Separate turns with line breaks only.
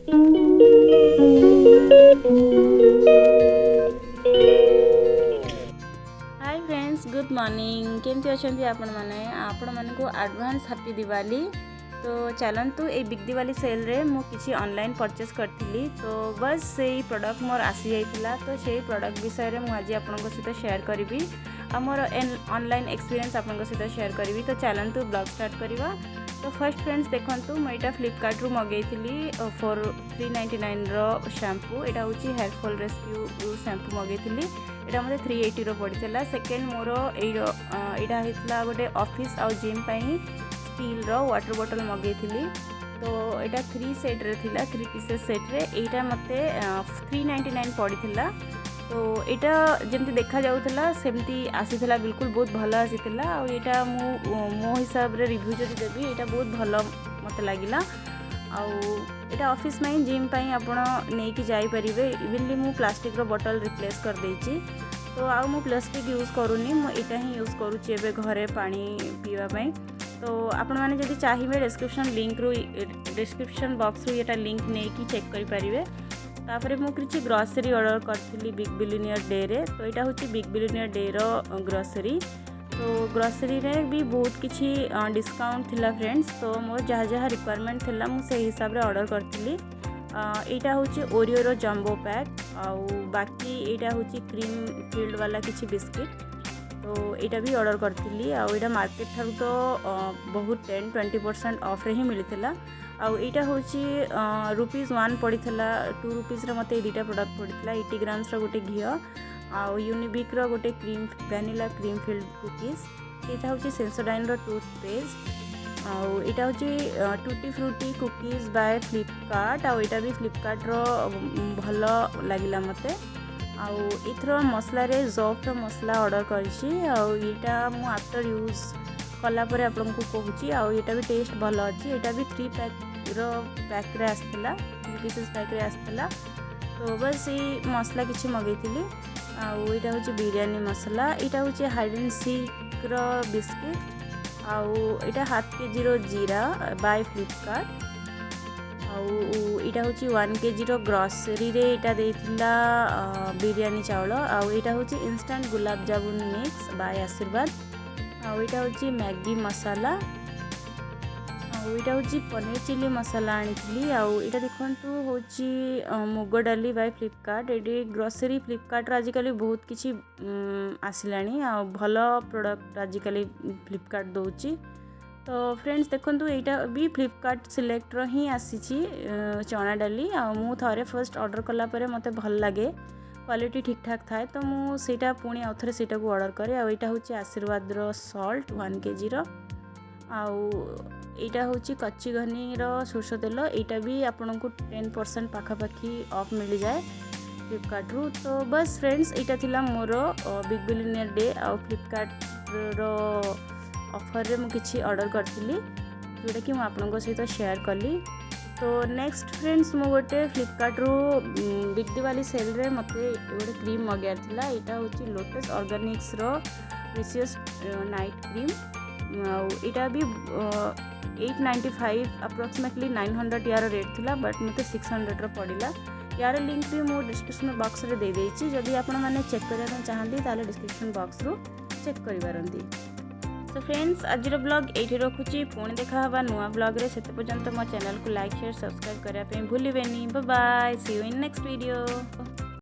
Hi friends, good morning. केमती अच्छे आपण माने को एडवांस हैप्पी दिवाली। तो चलतु ये बिग दिवाली सेल रे मु किसी ऑनलाइन परचेस करथिली। तो बस से प्रोडक्ट मोर आसी जाइतिला। तो से प्रोडक्ट विषय रे मु आज आपन सहित शेयर करी आ मोर ऑनलाइन एक्सपीरियंस आपन सहित शेयर करी। तो चलतु ब्लॉग स्टार्ट करवा। तो फर्स्ट फ्रेंड्स देखंतु मैं यहाँ फ्लिपकार्ट रू मगैली फॉर 399 रो शैम्पू। यहाँ हूँ हेयर फॉल रेस्क्यू शैम्पू मगैली। यहाँ मतलब 380 पड़ता। सेकेंड मोर यहाँ होता गोटे ऑफिस आउ जिम स्टील रो वाटर बॉटल मगैली। तो यहाँ 3 सेट रे थिला, 3 पीसेस सेट रे यहाँ मत 399 पड़ता। तो यहाँ जमी देखा जाऊला सेमती आसीला, बिल्कुल बहुत भल आसीला। यहाँ मो हिसाब रे रिव्यू जब देवी यहाँ बहुत भल मत लगिला। आउ ऑफिस में जिम आपण नहीं कि जापर। इवनली मु प्लास्टिक रो बॉटल रिप्लेस कर देछि। तो आउ मु प्लास्टिक यूज करूनी, मुझे ही यूज करुच्ची एवं घरे पानी पीवाई। तो आपण मैंने जब चाहिए डिस्क्रिप्शन बॉक्स रू ये लिंक नहीं कि चेक करें। तापर मुझे ग्रोसरी ऑर्डर करी बिग बिलियनियर डे रे। तो यहाँ हूँ बिग बिलियनियर डे रो ग्रोसरी। तो ग्रोसरी रे भी बहुत किसी डिस्काउंट थिला फ्रेंड्स। तो मोर जहाँ जहाँ रिक्वायरमेंट थिला मु से हिसाब रे ऑर्डर करथिली। यहाँ हूँ ओरियो रो जम्बो पैक। आउ बाकी यहाँ हूँ क्रीम फील्ड वाला किसी बिस्किट। तो यहाँ भी ऑर्डर करी। आउ मार्केट ठार तो बहुत 10-20% ऑफ रे ही मिलता। आउ यहाँ हूँ ₹1 पड़ता। 2 रुपीज मत दुटा प्रोडक्ट पड़ता। 80 ग्राम्स गोटे घी आउ यूनिबिक गोटे cream vanilla cream field cookies. यहाँ हूँ सेंसोडाइन टूथपेस्ट। आउ यहाँ हूँ tutti frutti cookies bye Flipkart. आउ यहाँ भी फ्लिपकार्ट रो भल लगिला मते। आउ इथर मसला रे जॉफ्ट मसला ऑर्डर करा मु आफ्टर यूज कलापर आपन को कहूँ। आउ यहाँ भी टेस्ट भल अच्छी। यहाँ भी 3 पैक रे आसला, 3 पीसेस पैक रे आसला। तो बस ये मसला किसी मगैली। आउ यहाँ हूँ बिरयानी मसला। यहाँ हूँ हाइड एंड सीक रो बिस्किट। आउ यहाँ ½ kg रो जीरा बाय फ्लिपकार्ट। यहाँ हूँ 1 kg रो ग्रोसरी रे यहाँ देथिला बिरयानी चावल। आउ यहाँ हूँ instant gulab jamun mix by आशीर्वाद। आउ यहाँ हूँ मैगी मसाला। आउ यहाँ हूँ पनीर चिली मसाला आनी। आउ यहाँ देखु हूँ मुग डाली बाय फ्लिपकार्ट। ये ग्रोसरी फ्लिपकार्ट आजिकल बहुत किसी आसला। भल प्रोडक्ट आजिकल फ्लिपकार्ट दौची। तो फ्रेंड्स देखो यहाँ भी फ्लिपकार्ट सिलेक्ट ही आसी चना डाली। मु थे फर्स्ट ऑर्डर कलापर मत भल लगे, क्वालिटी ठीक ठाक थाए। तो मुझा पुणी आउ थे से ऑर्डर करे। यहाँ हूँ आशीर्वाद रो सॉल्ट 1 kg रो। आउ यहाँ हूँ कच्ची घनी रो सोरष तेल। यहाँ भी आपन को 10% पाखापाखी ऑफ मिल जाए फ्लिपकार्ट रू। तो बस फ्रेंड्स यहाँ थिला मोर बिग बिलियनियर डे आउ फ्लिपकार्ट रो ऑफर रे मु किछि ऑर्डर करथिली, जोटा कि मु आपन सहित शेयर कली। तो नेक्स्ट फ्रेंड्स मु गोटे फ्लिपकार्ट रू बिग दिवाली सेल रे मते गोटे क्रीम मगार थिला। यहाँ हूँ लोटस ऑर्गेनिक्स रो प्रीशियस नाइट क्रीम। यहाँ भी 895 अप्रोक्सीमेटली 900 यार रेट थिला, बट मते 600 रो पड़िला। यार लिंक भी मु डिस्क्रिप्शन बॉक्स रे दे देछि। जदि आपण माने चेक करबा चाहंती ताले डिस्क्रिप्शन बॉक्स रू चेक करि पारंती। तो फ्रेंड्स आज ब्लॉग ये रखुची। पुणी देखा हवा नुआ ब्लॉग रे। सेते पर्यंत मो चैनल को लाइक शेयर सब्सक्राइब करने भूलिए। Bye bye, see you in next video.